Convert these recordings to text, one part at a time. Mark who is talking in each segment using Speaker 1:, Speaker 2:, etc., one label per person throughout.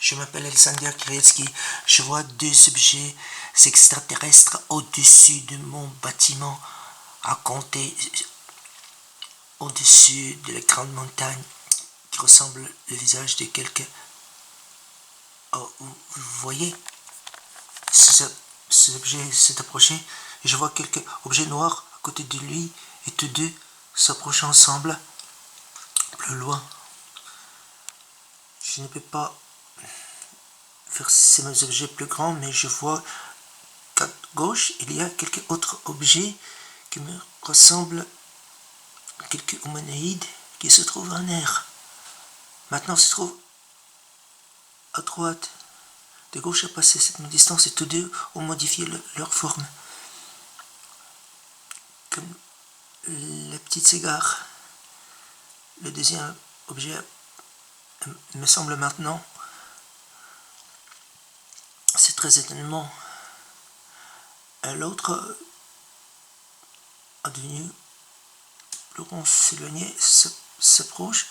Speaker 1: Je m'appelle Alexander Kiretsky. Je vois deux objets extraterrestres au-dessus de mon bâtiment, à compter au-dessus de la grande montagne qui ressemble le visage de quelqu'un. Oh, vous voyez, ces objets s'est approché et je vois quelques objets noirs à côté de lui et tous deux s'approchent ensemble plus loin. Je ne peux pas faire ces objets plus grands, mais je vois qu'à gauche il y a quelques autres objets qui me ressemblent à quelques humanoïdes qui se trouvent en air. Maintenant se trouvent à droite, de gauche à passer cette même distance et tous deux ont modifié leur forme. Comme la petite cigare. Le deuxième objet me semble maintenant, c'est très étonnant, l'autre a devenu plus grand, s'éloigner, s'approche,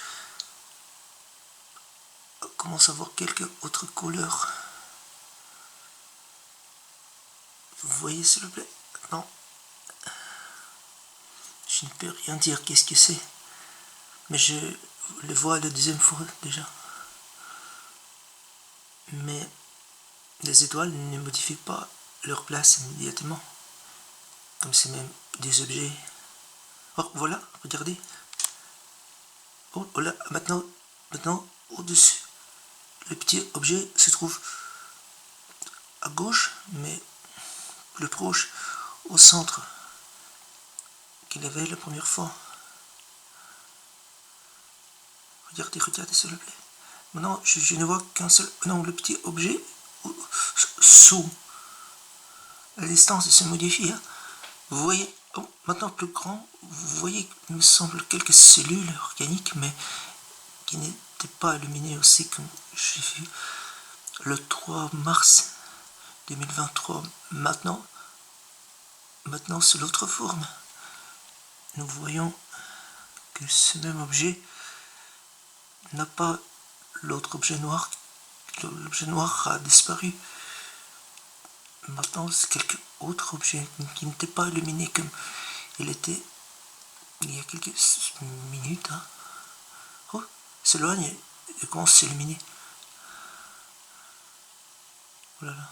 Speaker 1: commence à voir quelques autres couleurs. Vous voyez s'il vous plaît? Non, je ne peux rien dire qu'est-ce que c'est, mais je le vois la deuxième fois déjà. Mais les étoiles ne modifient pas leur place immédiatement, comme c'est même des objets. Oh, voilà, regardez. Oh, voilà, maintenant, au-dessus. Le petit objet se trouve à gauche, mais plus proche au centre qu'il avait la première fois. Regardez s'il vous plaît. Maintenant, je ne vois qu'un seul. Non, le petit objet sous la distance se modifie. Hein. Vous voyez, oh, maintenant plus grand, vous voyez, il me semble quelques cellules organiques, mais qui n'étaient pas illuminées aussi comme j'ai vu le 3 mars 2023. Maintenant c'est l'autre forme. Nous voyons que ce même objet n'a pas l'autre objet noir. L'objet noir a disparu. Maintenant, c'est quelques autres objets qui n'étaient pas illuminés comme il était il y a quelques minutes. Hein. Oh, s'éloigne et commence à s'illuminer. Oh là là.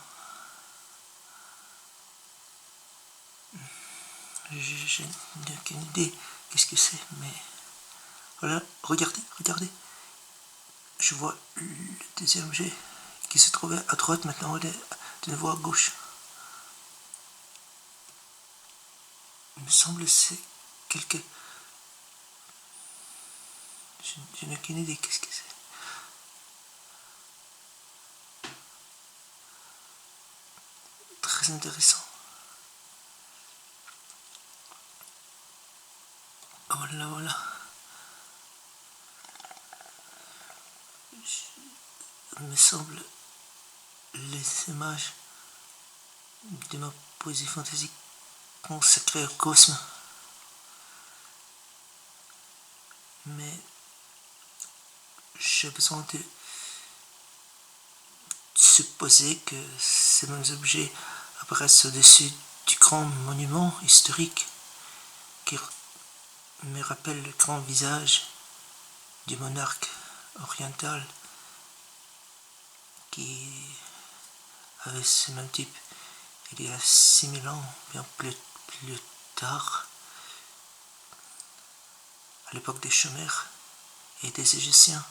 Speaker 1: Je n'ai aucune idée qu'est-ce que c'est, mais voilà, regardez. Je vois le deuxième objet qui se trouvait à droite, maintenant il est de nouveau à gauche. Il me semble que c'est quelque... Je n'ai aucune idée qu'est-ce que c'est. Très intéressant. Voilà. Il me semble les images de ma poésie fantastique consacrée au cosmos. Mais j'ai besoin de supposer que ces mêmes objets apparaissent au-dessus du grand monument historique qui me rappelle le grand visage du monarque oriental qui avait ce même type il y a 6000 ans, bien plus tard, à l'époque des Chumères et des Égyptiens,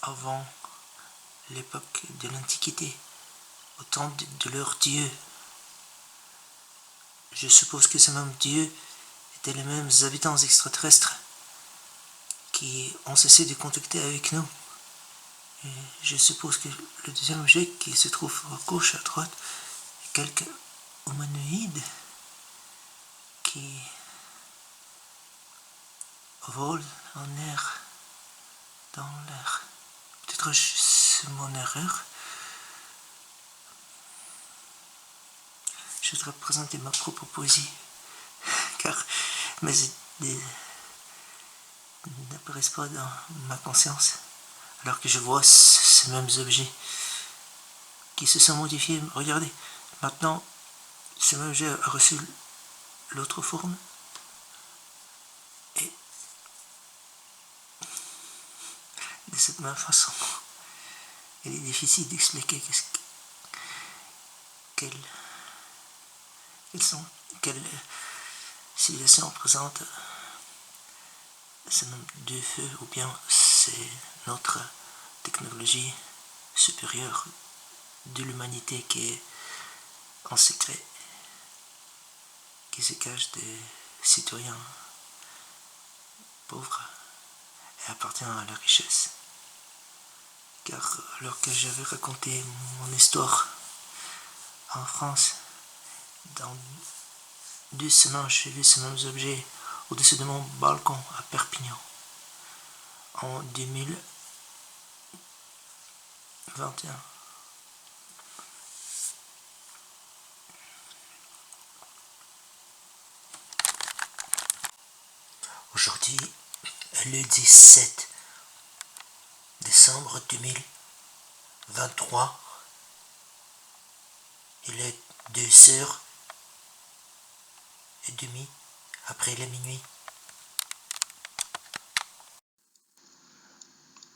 Speaker 1: avant l'époque de l'Antiquité, au temps de leur dieu. Je suppose que ces mêmes dieux étaient les mêmes habitants extraterrestres qui ont cessé de contacter avec nous. Et je suppose que le deuxième objet qui se trouve à gauche, à droite, est quelques humanoïdes qui volent en air, dans l'air. Peut-être c'est mon erreur. Je voudrais présenter ma propre poésie, car mes idées n'apparaissent pas dans ma conscience, alors que je vois ces mêmes objets qui se sont modifiés. Regardez, maintenant, ce même objet a reçu l'autre forme. Et de cette même façon, il est difficile d'expliquer quelle civilisation présente ce nombre de feux, ou bien c'est notre technologie supérieure de l'humanité qui est en secret, qui se cache des citoyens pauvres et appartient à la richesse. Car alors que j'avais raconté mon histoire en France, dans 2 semaines, j'ai vu ces mêmes objets au-dessus de mon balcon à Perpignan en 2021. Aujourd'hui, le 17 décembre 2023, il est 2h30 après la minuit.